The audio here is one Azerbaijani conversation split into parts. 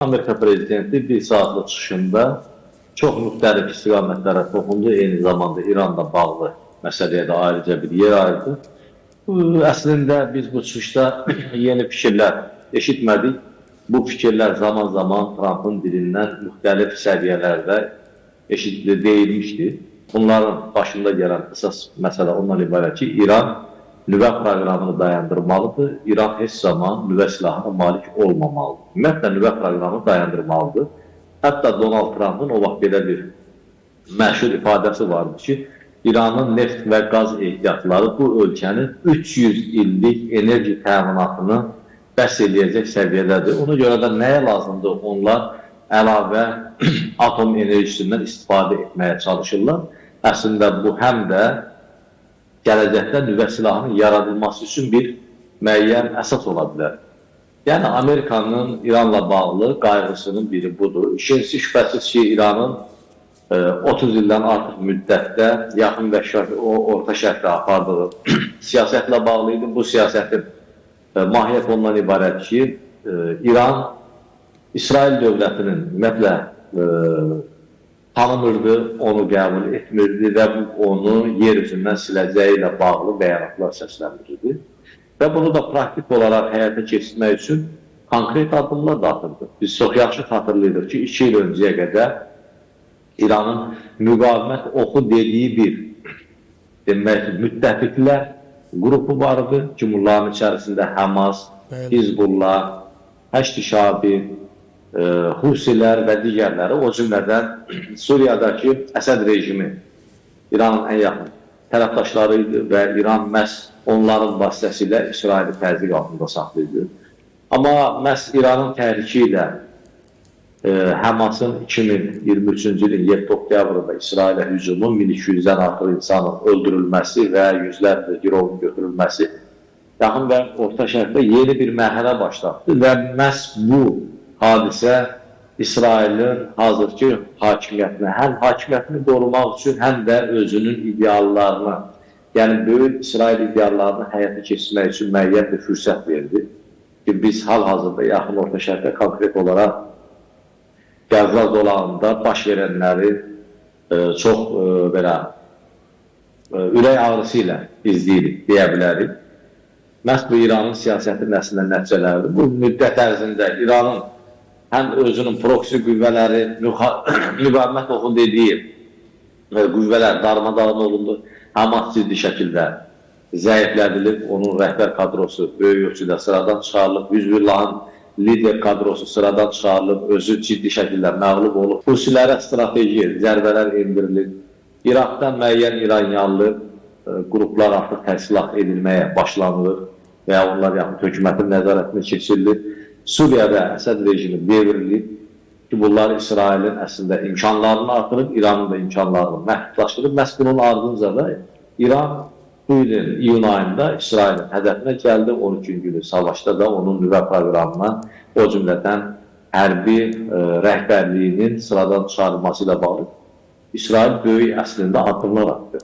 Amerika prezidenti bir saatlıq çıxışında çox müxtəlif istiqamətlərə toxundu, eyni zamanda İranla bağlı məsələyə də ayrıca bir yer ayırdı. Əslində biz bu çıxışda yeni fikirlər eşitmədik. Bu fikirlər zaman-zaman Trump'ın dilindən müxtəlif səviyyələrdə deyilmişdi. Bunların başında gələn əsas məsələ ondan ibarət ki, İran nüvə proqramını dayandırmalıdır. İran heç zaman nüvə silahına malik olmamalıdır. Ümumiyyətlə, nüvə proqramını dayandırmalıdır. Hətta Donald Trump'ın o vaxt belə bir məşhur ifadəsi vardı ki, İranın neft və qaz ehtiyatları bu ölkənin 300 illik enerji təminatını bəs eləyəcək səviyyədədir. Ona görə də nəyə lazımdır? Onlar əlavə atom enerjisindən istifadə etməyə çalışırlar. Əslində bu həm də gələcəkdə nüvə silahının yaradılması üçün bir müəyyən əsas ola bilər. Yəni, Amerikanın İranla bağlı qayğısının biri budur. İkincisi, şübhəsiz ki, İranın 30 ildən artıq müddətdə yaxın və orta şərqdə apardığı siyasətlə bağlı idi. Bu siyasətin mahiyyəti ondan ibarət ki, İran İsrail dövlətinin ümumiyyətlə tanımırdı, onu qəbul etmirdi və onu yer üzündən siləcəyi ilə bağlı bəyanatlar səsləndirirdi. Və bunu da praktik olaraq həyata keçirmək üçün konkret addımlar da atırdı. Biz çox yaxşı xatırlayırıq ki, 2 il öncəyə qədər İranın müqavimət oxu dediyi bir müttəfiqlər qrupu vardı ki, bunların içərisində Həmas, Hizbullah, Həşti-Şabi, Husilər və digərləri, o cümlədən Suriyadakı Əsəd rejimi İranın ən yaxın tərəfdaşları idi və İran məhz onların vasitəsilə İsraili təzyiq altında saxlayırdı. Amma məhz İranın təhriki ilə Həmasın 2023-cü ilin 7 oktyabrında İsrailə hücumu, 1200-dən artıq insanın öldürülməsi və yüzlərlə girovun götürülməsi yaxın və orta şərqdə yeni bir mərhələ başlatdı və məhz bu hadisə İsrailin hazırki hakimiyyətini, həm hakimiyyətini qorumaq üçün, həm də özünün ideallarını, yəni böyük İsrail ideallarını həyata keçirmək üçün müəyyən bir fürsət verdi ki, biz hal-hazırda yaxın orta şərqdə konkret olaraq Qəzza zolağında baş verənləri çox belə ürək ağrısı ilə izləyirik, deyə bilərik. Məhz bu İranın siyasətinin əslində nəticələridir. Bu müddət ərzində İranın həm özünün proksi qüvvələri, müqavimət oxu dediyi qüvvələr darmadağın olundu, Həmas ciddi şəkildə zəiflədilib, onun rəhbər kadrosu böyük ölçüdə sıradan çıxarılıb, Hizbullahın lider kadrosu sıradan çıxarılıb, özü ciddi şəkildə məğlub olub. Husilərə strateji zərbələr indirilib, İraqdan müəyyən İranyanlı qruplar artıq təşkilat edilməyə başlanılır və onlar yaxın hökumətin nəzarətini keçirilir. Suriyada Əsəd rejimi devrilib ki, bunlar İsrailin əslində imkanlarını artırıb, İranın da imkanlarını məhdudlaşdırıb. Məhz bunun ardınca da İran bu ilin iyun ayında İsrailin hədəfinə gəldi. 12 günlük savaşda da onun nüvə proqramına, o cümlədən hərbi rəhbərliyinin sıradan çıxarılması ilə bağlı İsrail böyük əslində addımlar atdı.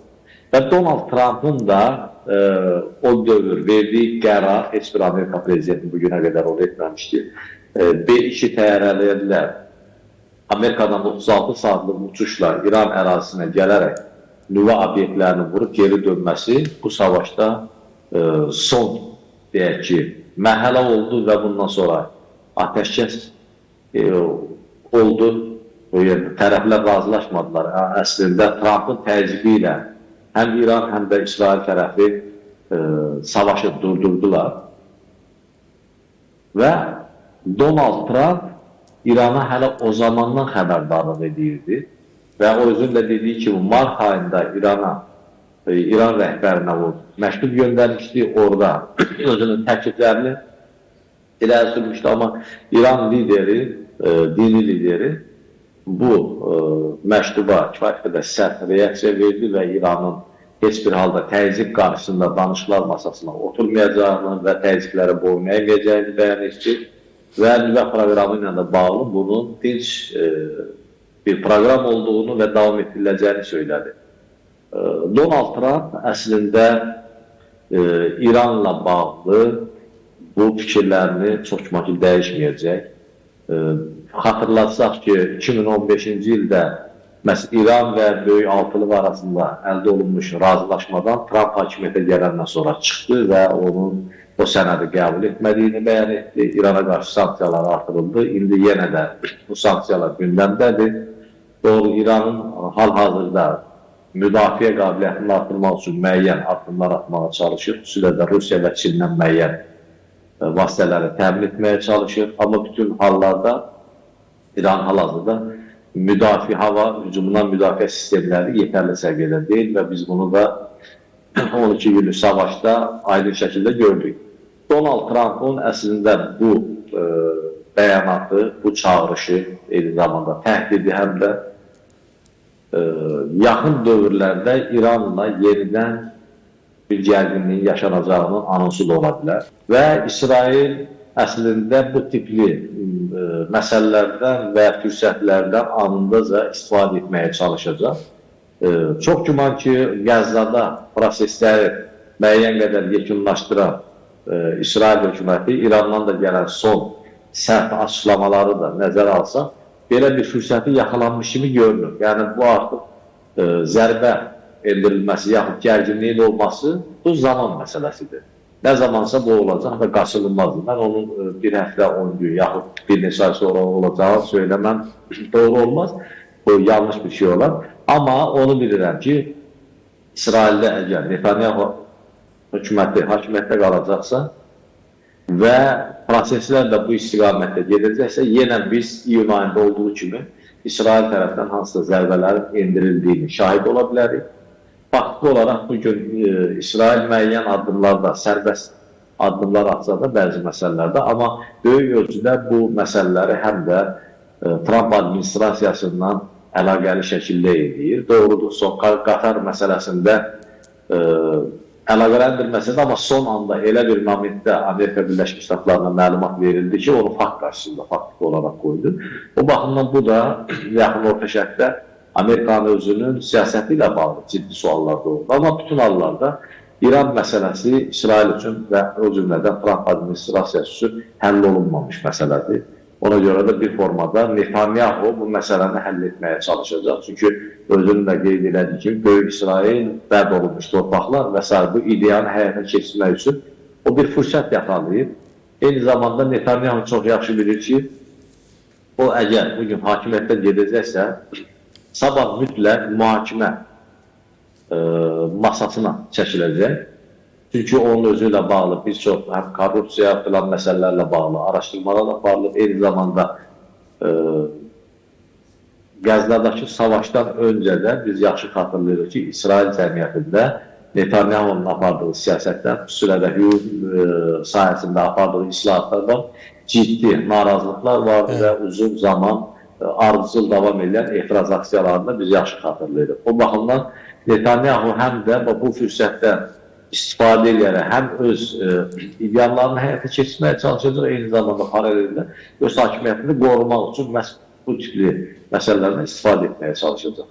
Və Donald Trump'ın da o dövr verdiyi qərar, heç bir Amerika prezidenti bugünə qədər onu etməmişdi. B-2 təyyarələrlə Amerikadan 36 saatlıq uçuşla İran ərazisinə gələrək nüvə obyektlərini vurub geri dönməsi bu savaşda son, deyək ki, mərhələ oldu və bundan sonra atəşkəs oldu. Tərəflər razılaşmadılar. Əslində Trump'ın təzyiqi ilə həm İran, həm də İsrail tərəfi savaşı durdurdular. Və Donald Trump İrana hələ o zamandan xəbərdarlıq edirdi və o özünlə dediyi kimi mart ayında İran rəhbərinə məktub göndərmişdi, orada özünün təkliflərini irəli sürmüşdü, amma İran lideri, dini lideri bu məktuba kifayət qədər sərt reaksiya verdi və İranın heç bir halda təzyiq qarşısında danışıqlar masasına oturmayacağını və təzyiqlərə boyun əyməyəcəyini bəyan etdi və nüvə proqramı ilə də bağlı bunun dinç bir proqram olduğunu və davam etdiriləcəyini söylədi. Donald Trump əslində İranla bağlı bu fikirlərini çox dəyişməyəcək. xatırlatsaq ki, 2015-ci ildə İran və Böyük Altılıq arasında əldə olunmuş razılaşmadan Trump hakimiyyətə gələndən sonra çıxdı və onun o sənədi qəbul etmədiyini bəyan etdi. İrana qarşı sanksiyalar artırıldı. İndi yenə də bu sanksiyalar gündəmdədir. Doğru, İranın hal-hazırda müdafiə qabiliyyətini artırmaq üçün müəyyən addımlar atmağa çalışır. Xüsusilə də Rusiya və Çindən müəyyən vasitələri təmin etməyə çalışır. Amma bütün hallarda İran hal-hazırda hava hücumundan müdafiə sistemləri yetərli səviyyədə deyil və biz bunu da 12 günlük savaşda aydın şəkildə gördük. Donald Trump'ın əslində bu bəyanatı, bu çağırışı, eyni zamanda təhdidi həm də yaxın dövrlərdə İranla yenidən bir gərginliyin yaşanacağının anonsu da ola bilər. Və İsrail əslində bu tipli məsələlərdən və fürsətlərdən anındaca istifadə etməyə çalışacaq. Çox güman ki, Qəzzada prosesləri müəyyən qədər yekunlaşdıran İsrail hökuməti İrandan da gələn son sərt açıqlamaları da nəzərə alsa, belə bir fürsəti yaxalanmış kimi görünür. Yəni, bu artıq zərbə endirilməsi, yaxud gərginliyin olması bu zaman məsələsidir. Nə zamansa bu olacaq və qaçılınmazdır. Mən onun bir həftə, 10 gün, yaxud bir neçə ay sonra olacağını söyləməm doğru olmaz. Bu yanlış bir şey olar. Amma onu bilirəm ki, İsraildə əgər Netanyahu hökuməti hakimiyyətdə qalacaqsa və proseslər də bu istiqamətdə gedəcəksə, yenə biz iyun ayında olduğu kimi İsrail tərəfdən hansısa zərbələrin endirildiyini şahid ola bilərik. Faktlı olaraq bugün İsrail müəyyən addımlarda, sərbəst addımlar atsa da bəzi məsələlərdə, amma böyük ölçüdə bu məsələləri həm də Trump administrasiyasından əlaqəli şəkildə edir. Doğrudur, son Qatar məsələsində əlaqələndirməsə də, amma son anda elə bir momentdə Amerika Birləşmiş Ştatlarına məlumat verildi ki, onu fakt qarşısında faktiki olaraq qoydu. O baxımdan bu da yaxın orta şərqdə Amerikanın özünün siyasəti ilə bağlı ciddi suallar doğurdu. Amma bütün hallarda İran məsələsi İsrail üçün və o cümlədən Trump administrasiyası üçün həll olunmamış məsələdir. Ona görə də bir formada Netanyahu bu məsələni həll etməyə çalışacaq. Çünki özünün də qeyd elədiyi kimi, Böyük İsrail, bəd olunmuş torpaqlar və s. bu ideyanı həyata keçirmək üçün o bir fürsət yaxalayıb. Eyni zamanda Netanyahu çox yaxşı bilir ki, o əgər bugün hakimiyyətdən gedəcəksə, sabah mütləq mühakimə masasına çəkiləcək. Çünki onun özü ilə bağlı bir çox həm korrupsiya filan məsələlərlə bağlı araşdırmalar aparılıb. Eyni zamanda Qəzzadakı savaşdan öncə də biz yaxşı xatırlayırıq ki, İsrail cəmiyyətində Netanyahu'nun apardığı siyasətdən, xüsusilə də hüquq sayəsində apardığı islahatlardan ciddi narazılıqlar vardı və uzun zaman ardıcıl davam edən etiraz aksiyalarını biz yaxşı xatırlayırıq. O baxımdan Netanyahu həm də bu fürsətdən istifadə edərək həm öz ideallarını həyata keçirməyə çalışacaq, eyni zamanda paraleldə öz hakimiyyətini qorumaq üçün məhz bu tipli məsələlərdən istifadə etməyə çalışacaq.